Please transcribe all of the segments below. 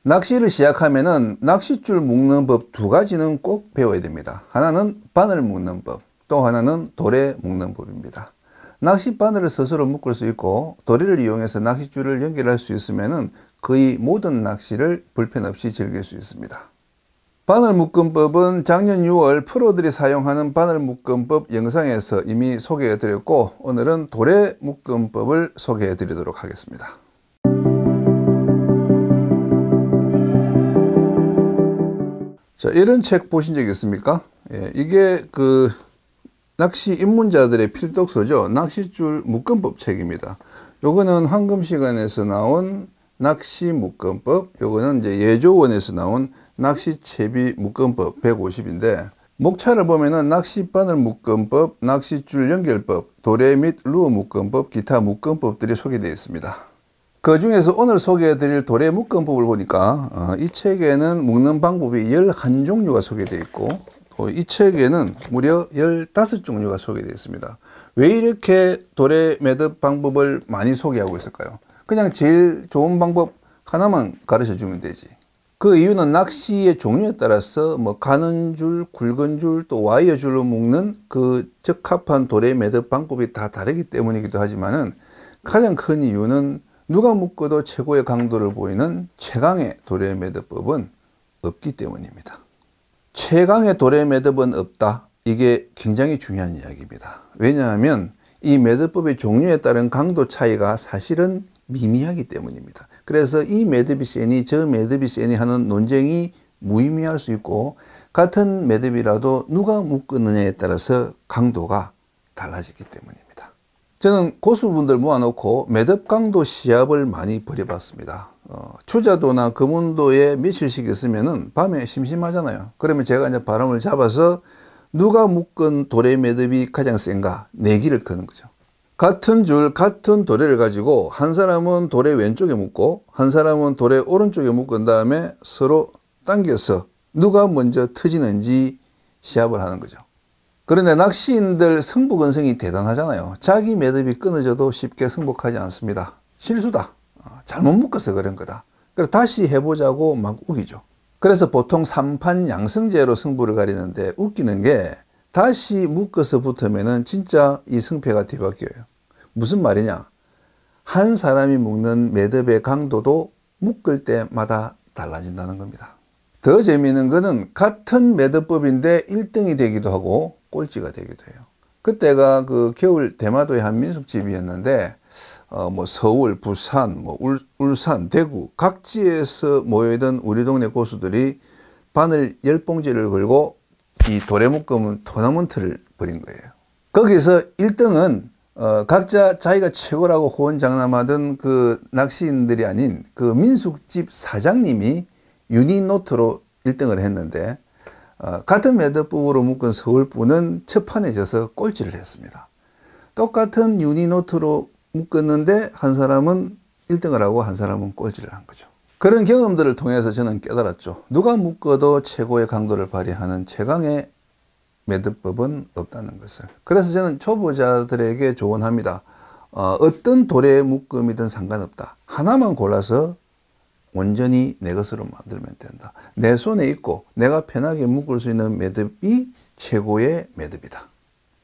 낚시를 시작하면은 낚싯줄 묶는 법 두 가지는 꼭 배워야 됩니다. 하나는 바늘 묶는 법, 또 하나는 도래 묶는 법입니다. 낚시 바늘을 스스로 묶을 수 있고 도래를 이용해서 낚싯줄을 연결할 수 있으면은 거의 모든 낚시를 불편 없이 즐길 수 있습니다. 바늘 묶음법은 작년 6월 프로들이 사용하는 바늘 묶음법 영상에서 이미 소개해 드렸고, 오늘은 도래 묶음법을 소개해 드리도록 하겠습니다. 자, 이런 책 보신 적 있습니까? 이게 낚시 입문자들의 필독서죠. 낚싯줄 묶음법 책입니다. 요거는 황금시간에서 나온 낚시 묶음법, 요거는 이제 예조원에서 나온 낚시채비 묶음법 150인데, 목차를 보면은 낚시 바늘 묶음법, 낚싯줄 연결법, 도래 및 루어 묶음법, 기타 묶음법들이 소개되어 있습니다. 그 중에서 오늘 소개해 드릴 도래 묶음법을 보니까 이 책에는 묶는 방법이 11종류가 소개되어 있고, 이 책에는 무려 15종류가 소개되어 있습니다. 왜 이렇게 도래 매듭 방법을 많이 소개하고 있을까요? 그냥 제일 좋은 방법 하나만 가르쳐 주면 되지. 그 이유는 낚시의 종류에 따라서 가는 줄, 굵은 줄, 또 와이어 줄로 묶는 그 적합한 도래 매듭 방법이 다 다르기 때문이기도 하지만은, 가장 큰 이유는 누가 묶어도 최고의 강도를 보이는 최강의 도래 매듭법은 없기 때문입니다. 최강의 도래 매듭은 없다. 이게 굉장히 중요한 이야기입니다. 왜냐하면 이 매듭법의 종류에 따른 강도 차이가 사실은 미미하기 때문입니다. 그래서 이 매듭이 세니 저 매듭이 세니 하는 논쟁이 무의미할 수 있고, 같은 매듭이라도 누가 묶느냐에 따라서 강도가 달라지기 때문입니다. 저는 고수분들 모아놓고 매듭 강도 시합을 많이 벌여봤습니다. 추자도나 금운도에 며칠씩 있으면은 밤에 심심하잖아요. 그러면 제가 이제 바람을 잡아서 누가 묶은 도래 매듭이 가장 센가 내기를 거는 거죠. 같은 줄, 같은 도래를 가지고 한 사람은 도래 왼쪽에 묶고 한 사람은 도래 오른쪽에 묶은 다음에 서로 당겨서 누가 먼저 터지는지 시합을 하는 거죠. 그런데 낚시인들 승부근성이 대단하잖아요. 자기 매듭이 끊어져도 쉽게 승복하지 않습니다. 실수다. 잘못 묶어서 그런 거다. 그래서 다시 해보자고 막 우기죠. 그래서 보통 3판 양승제로 승부를 가리는데, 웃기는 게 다시 묶어서 붙으면은 진짜 이 승패가 뒤바뀌어요. 무슨 말이냐? 한 사람이 묶는 매듭의 강도도 묶을 때마다 달라진다는 겁니다. 더 재미있는 거는 같은 매듭법인데 1등이 되기도 하고 꼴찌가 되기도 해요. 그때가 겨울 대마도의 한 민속집이었는데, 서울, 부산, 울산, 대구 각지에서 모여있던 우리 동네 고수들이 바늘 10봉지를 걸고 이 도래묶음 토너먼트를 벌인 거예요. 거기서 1등은 각자 자기가 최고라고 호언장담하던 그 낚시인들이 아닌 그 민속집 사장님이 유니노트로 1등을 했는데, 같은 매듭법으로 묶은 서울분은 첫 판에 져서 꼴찌를 했습니다. 똑같은 유니노트로 묶었는데 한 사람은 1등을 하고 한 사람은 꼴찌를 한 거죠. 그런 경험들을 통해서 저는 깨달았죠. 누가 묶어도 최고의 강도를 발휘하는 최강의 매듭법은 없다는 것을. 그래서 저는 초보자들에게 조언합니다. 어떤 도래 묶음이든 상관없다. 하나만 골라서 온전히 내 것으로 만들면 된다. 내 손에 있고 내가 편하게 묶을 수 있는 매듭이 최고의 매듭이다.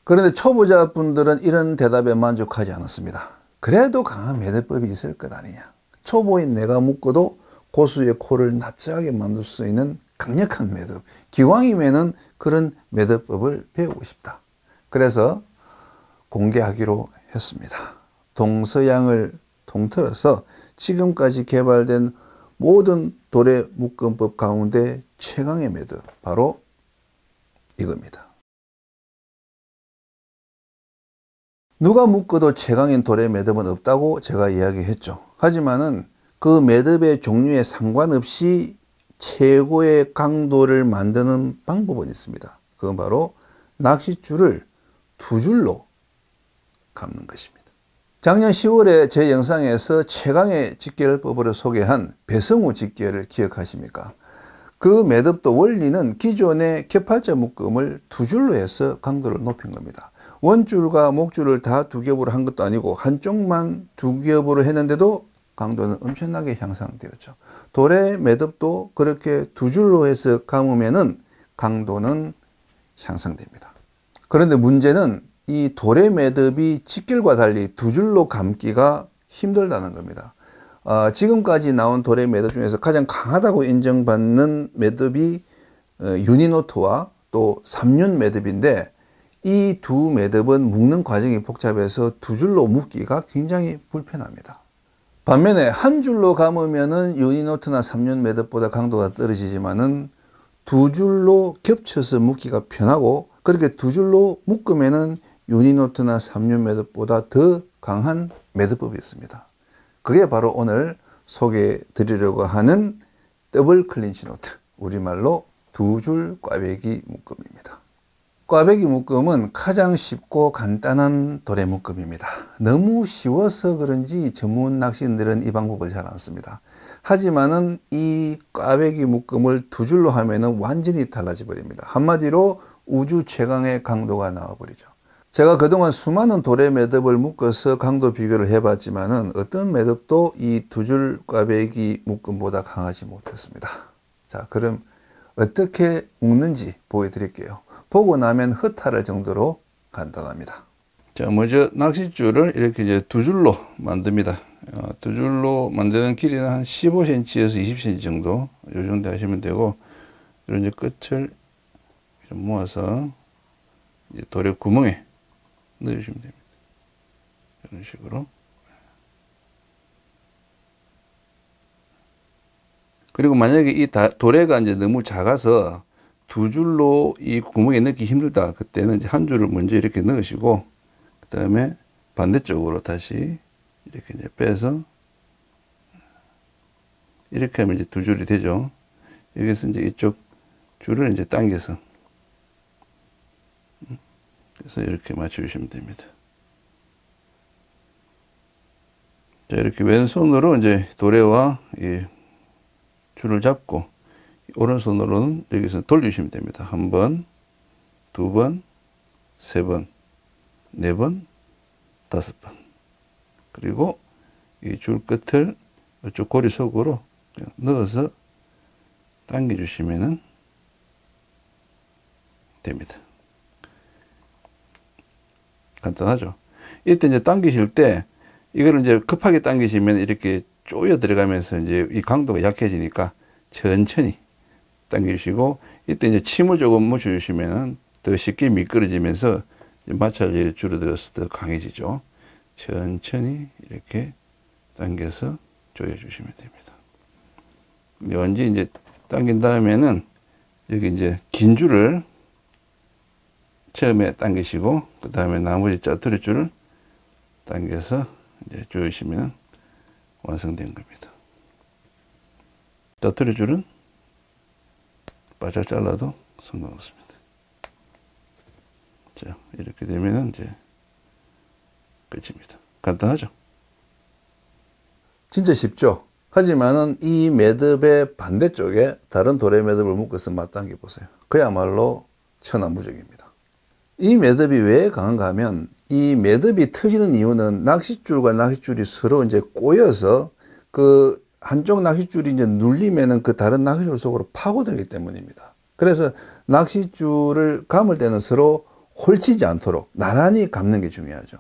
그런데 초보자분들은 이런 대답에 만족하지 않았습니다. 그래도 강한 매듭법이 있을 것 아니냐. 초보인 내가 묶어도 고수의 코를 납작하게 만들 수 있는 강력한 매듭. 기왕이면은 그런 매듭법을 배우고 싶다. 그래서 공개하기로 했습니다. 동서양을 통틀어서 지금까지 개발된 모든 도래 묶음법 가운데 최강의 매듭, 바로 이겁니다. 누가 묶어도 최강인 도래 매듭은 없다고 제가 이야기했죠. 하지만은 그 매듭의 종류에 상관없이 최고의 강도를 만드는 방법은 있습니다. 그건 바로 낚싯줄을 2줄로 감는 것입니다. 작년 10월에 제 영상에서 최강의 직결법으로 소개한 배성우 직결을 기억하십니까? 그 매듭도 원리는 기존의 겹팔자 묶음을 2줄로 해서 강도를 높인 겁니다. 원줄과 목줄을 다 2겹으로 한 것도 아니고 한쪽만 2겹으로 했는데도 강도는 엄청나게 향상되었죠. 돌의 매듭도 그렇게 두 줄로 해서 감으면은 강도는 향상됩니다. 그런데 문제는 이 돌의 매듭이 직길과 달리 두 줄로 감기가 힘들다는 겁니다. 지금까지 나온 돌의 매듭 중에서 가장 강하다고 인정받는 매듭이 유니노트와 또 3륜 매듭인데, 이 두 매듭은 묶는 과정이 복잡해서 두 줄로 묶기가 굉장히 불편합니다. 반면에 한 줄로 감으면은 유니노트나 3륜 매듭보다 강도가 떨어지지만은 두 줄로 겹쳐서 묶기가 편하고, 그렇게 두 줄로 묶으면은 유니노트나 3륜 매듭보다 더 강한 매듭법이 있습니다. 그게 바로 오늘 소개해 드리려고 하는 더블 클린치 노트, 우리말로 두 줄 꽈배기 묶음입니다. 꽈배기 묶음은 가장 쉽고 간단한 도래 묶음입니다. 너무 쉬워서 그런지 전문 낚시인들은 이 방법을 잘 안 씁니다. 하지만은 이 꽈배기 묶음을 두 줄로 하면은 완전히 달라져 버립니다. 한마디로 우주 최강의 강도가 나와 버리죠. 제가 그동안 수많은 도래 매듭을 묶어서 강도 비교를 해봤지만은 어떤 매듭도 이 두 줄 꽈배기 묶음보다 강하지 못했습니다. 자, 그럼 어떻게 묶는지 보여드릴게요. 보고 나면 허탈할 정도로 간단합니다. 자, 먼저 낚싯줄을 이렇게 이제 두 줄로 만듭니다. 두 줄로 만드는 길이는 한 15cm에서 20cm 정도, 이 정도 하시면 되고, 이런 이제 끝을 모아서 이제 돌의 구멍에 넣어주시면 됩니다. 이런 식으로. 그리고 만약에 이 도래가 이제 너무 작아서 두 줄로 이 구멍에 넣기 힘들다, 그때는 이제 한 줄을 먼저 이렇게 넣으시고, 그 다음에 반대쪽으로 다시 이렇게 이제 빼서 이렇게 하면 이제 두 줄이 되죠. 여기서 이제 이쪽 줄을 이제 당겨서, 그래서 이렇게 맞춰주시면 됩니다. 자, 이렇게 왼손으로 이제 도래와 이 줄을 잡고, 오른손으로는 여기서 돌리시면 됩니다. 한 번, 두 번, 세 번, 네 번, 다섯 번. 그리고 이 줄 끝을 이쪽 고리 속으로 넣어서 당겨주시면 됩니다. 간단하죠. 이때 이제 당기실 때, 이거를 이제 급하게 당기시면 이렇게 쪼여 들어가면서 이제 이 강도가 약해지니까 천천히 당겨주시고, 이때 이제 침을 조금 묻혀주시면 더 쉽게 미끄러지면서 마찰력이 줄어들어서 더 강해지죠. 천천히 이렇게 당겨서 조여주시면 됩니다. 완전히 이제 당긴 다음에는 여기 이제 긴 줄을 처음에 당기시고, 그 다음에 나머지 짜투리 줄을 당겨서 이제 조이시면 완성된 겁니다. 짜투리 줄은 바짝 잘라도 상관없습니다. 자, 이렇게 되면 이제 끝입니다. 간단하죠? 진짜 쉽죠? 하지만은 이 매듭의 반대쪽에 다른 도래 매듭을 묶어서 맞당겨 보세요. 그야말로 천하무적입니다. 이 매듭이 왜 강한가 하면, 이 매듭이 터지는 이유는 낚싯줄과 낚싯줄이 서로 이제 꼬여서 그 한쪽 낚싯줄이 이제 눌리면은 그 다른 낚싯줄 속으로 파고들기 때문입니다. 그래서 낚싯줄을 감을 때는 서로 홀치지 않도록 나란히 감는 게 중요하죠.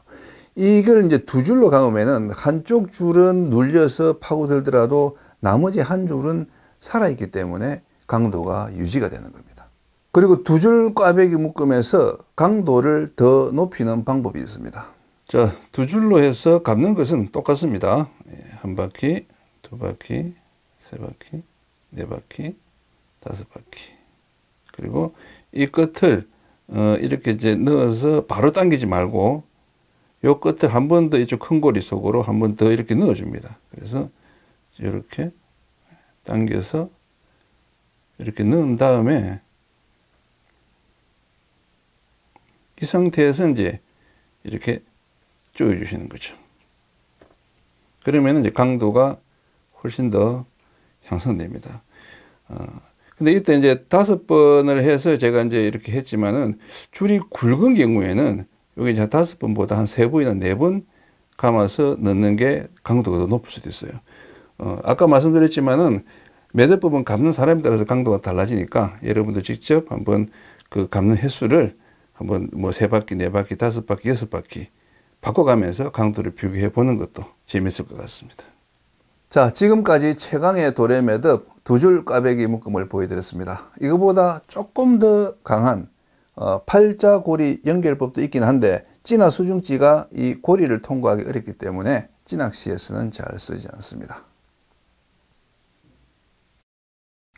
이걸 이제 두 줄로 감으면은 한쪽 줄은 눌려서 파고들더라도 나머지 한 줄은 살아있기 때문에 강도가 유지가 되는 겁니다. 그리고 두 줄 꽈배기 묶음에서 강도를 더 높이는 방법이 있습니다. 자, 두 줄로 해서 감는 것은 똑같습니다. 한 바퀴, 두 바퀴, 세 바퀴, 네 바퀴, 다섯 바퀴. 그리고 이 끝을 이렇게 이제 넣어서 바로 당기지 말고, 요 끝을 한 번 더 이쪽 큰 고리 속으로 한 번 더 이렇게 넣어줍니다. 그래서 이렇게 당겨서 이렇게 넣은 다음에, 이 상태에서 이제 이렇게 조여주시는 거죠. 그러면 이제 강도가 훨씬 더 향상됩니다. 근데 이때 이제 5번을 해서 제가 이제 이렇게 했지만은, 줄이 굵은 경우에는 여기 이제 5번보다 한 3번이나 4번 감아서 넣는 게 강도가 더 높을 수도 있어요. 아까 말씀드렸지만은 매듭법은 감는 사람에 따라서 강도가 달라지니까 여러분도 직접 한번 그 감는 횟수를 한번 뭐 3바퀴, 4바퀴, 5바퀴, 6바퀴 바꿔가면서 강도를 비교해 보는 것도 재밌을 것 같습니다. 자, 지금까지 최강의 도래 매듭 2줄 꽈배기 묶음을 보여드렸습니다. 이거보다 조금 더 강한 팔자고리 연결법도 있긴 한데 찌나 수중찌가 이 고리를 통과하기 어렵기 때문에 찌낚시에서는 잘 쓰지 않습니다.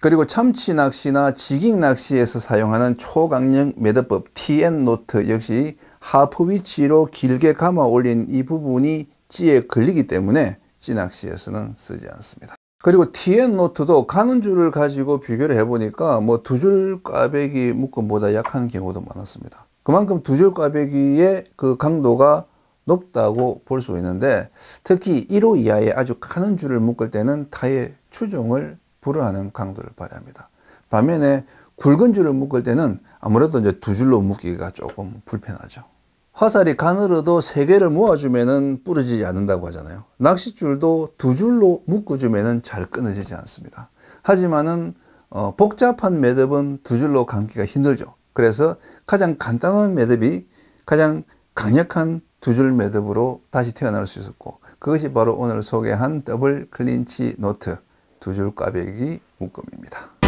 그리고 참치 낚시나 지깅 낚시에서 사용하는 초강력 매듭법 TN 노트 역시 하프 위치로 길게 감아 올린 이 부분이 찌에 걸리기 때문에 찌 낚시에서는 쓰지 않습니다. 그리고 TN 노트도 가는 줄을 가지고 비교를 해보니까 뭐 2줄 꽈배기 묶음보다 약한 경우도 많았습니다. 그만큼 2줄 꽈배기의 그 강도가 높다고 볼 수 있는데 특히 1호 이하의 아주 가는 줄을 묶을 때는 타의 추종을 불허하는 강도를 발휘합니다. 반면에 굵은 줄을 묶을 때는 아무래도 이제 2줄로 묶기가 조금 불편하죠. 화살이 가늘어도 3개를 모아주면은 부러지지 않는다고 하잖아요. 낚싯줄도 2줄로 묶어주면은 잘 끊어지지 않습니다. 하지만은 복잡한 매듭은 2줄로 감기가 힘들죠. 그래서 가장 간단한 매듭이 가장 강력한 2줄 매듭으로 다시 태어날 수 있었고 그것이 바로 오늘 소개한 더블 클린치 노트 2줄 꽈배기 묶음입니다.